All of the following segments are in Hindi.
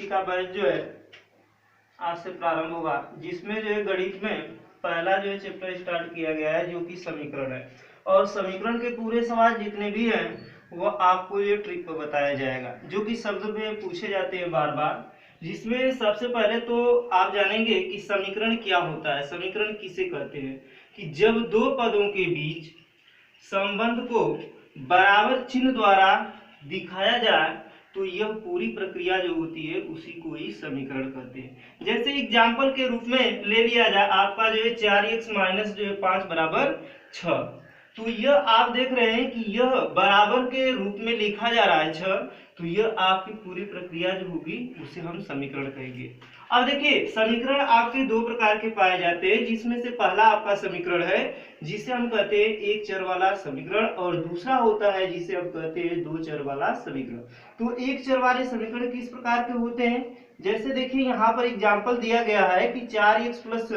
का बैच जो है आज से प्रारंभ होगा, जिसमें जो है गणित में पहला जो है चैप्टर स्टार्ट किया गया है जो कि समीकरण है। और समीकरण के पूरे सवाल जितने भी हैं वो आपको ये ट्रिक पर बताया जाएगा, जो कि शब्द में पूछे जाते हैं बार बार। जिसमें सबसे पहले तो आप जानेंगे कि समीकरण क्या होता है। समीकरण किसे कहते हैं कि जब दो पदों के बीच संबंध को बराबर चिन्ह द्वारा दिखाया जाए तो यह पूरी प्रक्रिया जो होती है उसी को ही समीकरण कहते हैं। जैसे एग्जाम्पल के रूप में ले लिया जाए, आपका जो है 4x माइनस जो है 5 बराबर 6, तो यह आप देख रहे हैं कि यह बराबर के रूप में लिखा जा रहा है 6, तो यह आपकी पूरी प्रक्रिया जो होगी उसे हम समीकरण कहेंगे। अब देखिए समीकरण आपके दो प्रकार के पाए जाते हैं, जिसमें से पहला आपका समीकरण है जिसे हम कहते हैं एक चर वाला समीकरण, और दूसरा होता है जिसे हम कहते हैं दो चर वाला समीकरण। तो एक चर वाले समीकरण किस प्रकार के होते हैं, जैसे देखिए यहाँ पर एग्जाम्पल दिया गया है कि 4x plus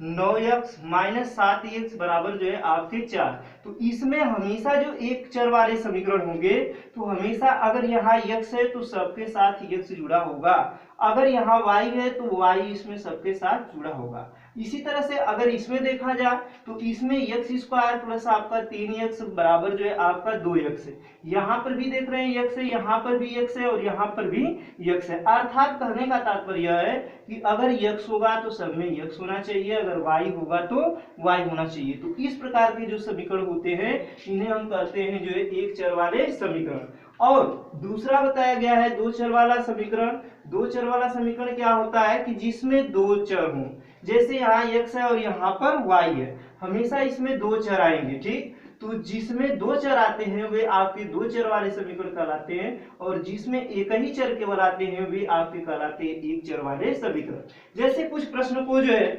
9x minus 7x बराबर जो है आपके 4। तो इसमें हमेशा जो एक चर वाले समीकरण होंगे तो हमेशा अगर यहाँ x है तो सबके साथ x जुड़ा होगा, अगर यहाँ y है तो y इसमें सबके साथ जुड़ा होगा। इसी तरह से अगर इसमें देखा जाए तो इसमें x स्क्वायर प्लस आपका 3x बराबर जो है आपका 2x है। यहाँ पर भी देख रहे हैं x है, यहाँ पर भी x है और यहाँ पर भी x है। अर्थात कहने का तात्पर्य यह है कि अगर x होगा तो सब में x होना चाहिए, अगर y होगा तो y होना चाहिए। तो इस प्रकार के जो समीकरण होते हैं इन्हें हम कहते हैं जो है एक चर वाले समीकरण। और दूसरा बताया गया है दो चर वाला समीकरण। दो चर वाला समीकरण क्या होता है कि जिसमें दो चर हों, जैसे यहाँ x है और यहाँ पर y है, हमेशा इसमें दो चर आएंगे, ठीक। तो जिसमें दो चर आते हैं वे आपके दो चर वाले समीकरण कहलाते हैं, और जिसमें एक ही चर केवल आते हैं वे आपके कहलाते हैं एक चर वाले समीकरण। जैसे कुछ प्रश्न को जो है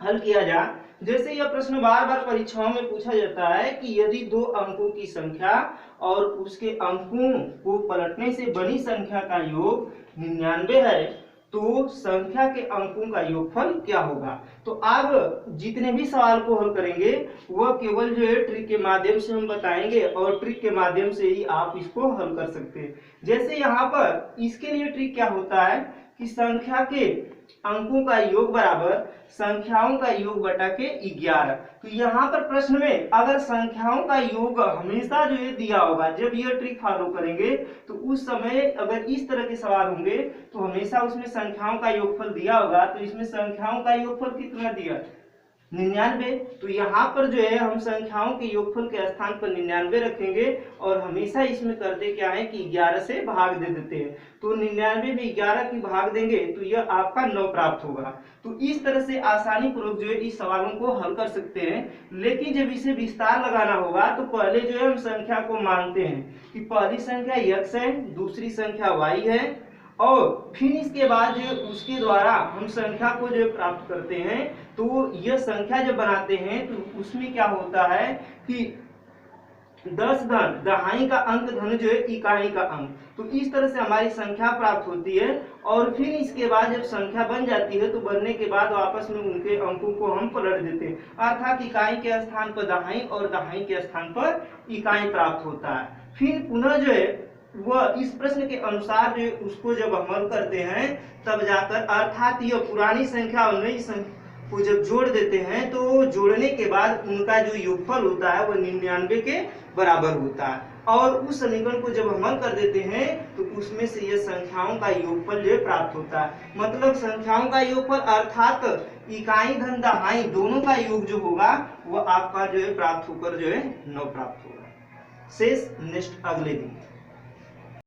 हल किया जाए, जैसे यह प्रश्न बार बार परीक्षाओं में पूछा जाता है कि यदि दो अंकों की संख्या और उसके अंकों को पलटने से बनी संख्या का योग 99 है तो संख्या के अंकों का योगफल क्या होगा। तो आप जितने भी सवाल को हल करेंगे वह केवल जो है ट्रिक के माध्यम से हम बताएंगे, और ट्रिक के माध्यम से ही आप इसको हल कर सकते हैं। जैसे यहाँ पर इसके लिए ट्रिक क्या होता है कि संख्या के अंकों का योग बराबर संख्याओं का योग बटा के 11। तो यहाँ पर प्रश्न में अगर संख्याओं का योग हमेशा जो है दिया होगा, जब यह ट्रिक फॉलो करेंगे तो उस समय अगर इस तरह के सवाल होंगे तो हमेशा उसमें संख्याओं का योगफल दिया होगा। तो इसमें संख्याओं का योगफल कितना दिया, 99। तो यहाँ पर जो है हम संख्याओं के योगफल के स्थान पर 99 रखेंगे, और हमेशा इसमें करते क्या है कि 11 से भाग दे देते हैं। तो 99 में 11 की भाग देंगे तो यह आपका 9 प्राप्त होगा। तो इस तरह से आसानी पूर्वक जो है इस सवालों को हल कर सकते हैं। लेकिन जब इसे विस्तार लगाना होगा तो पहले जो है हम संख्या को मानते हैं कि पहली संख्या x है, दूसरी संख्या y है, और फिर इसके बाद जो उसके द्वारा हम संख्या को जो प्राप्त करते हैं। तो यह संख्या जब बनाते हैं तो उसमें क्या होता है कि 10 धन दहाई का अंक धन जो है इकाई का अंक, तो इस तरह से हमारी संख्या प्राप्त होती है। और फिर इसके बाद जब संख्या बन जाती है तो बनने के बाद वापस में उनके अंकों को हम पलट देते हैं, अर्थात इकाई के स्थान पर दहाई और दहाई के स्थान पर इकाई प्राप्त होता है। फिर पुनः जो है वह इस प्रश्न के अनुसार जो उसको जब अमल करते हैं तब जाकर, अर्थात यह पुरानी संख्या और नई संख्या को जब जोड़ देते हैं तो जोड़ने के बाद उनका जो योगफल होता है वह 99 के बराबर होता है। और उस समीकरण को जब अमल कर देते हैं तो उसमें से यह संख्याओं का योगफल जो प्राप्त होता है। मतलब संख्याओं का योगफल अर्थात इकाई धन दहाई दोनों का योग जो होगा वह आपका जो है प्राप्त होकर जो है 9 प्राप्त होगा। शेष नेक्स्ट अगले दिन।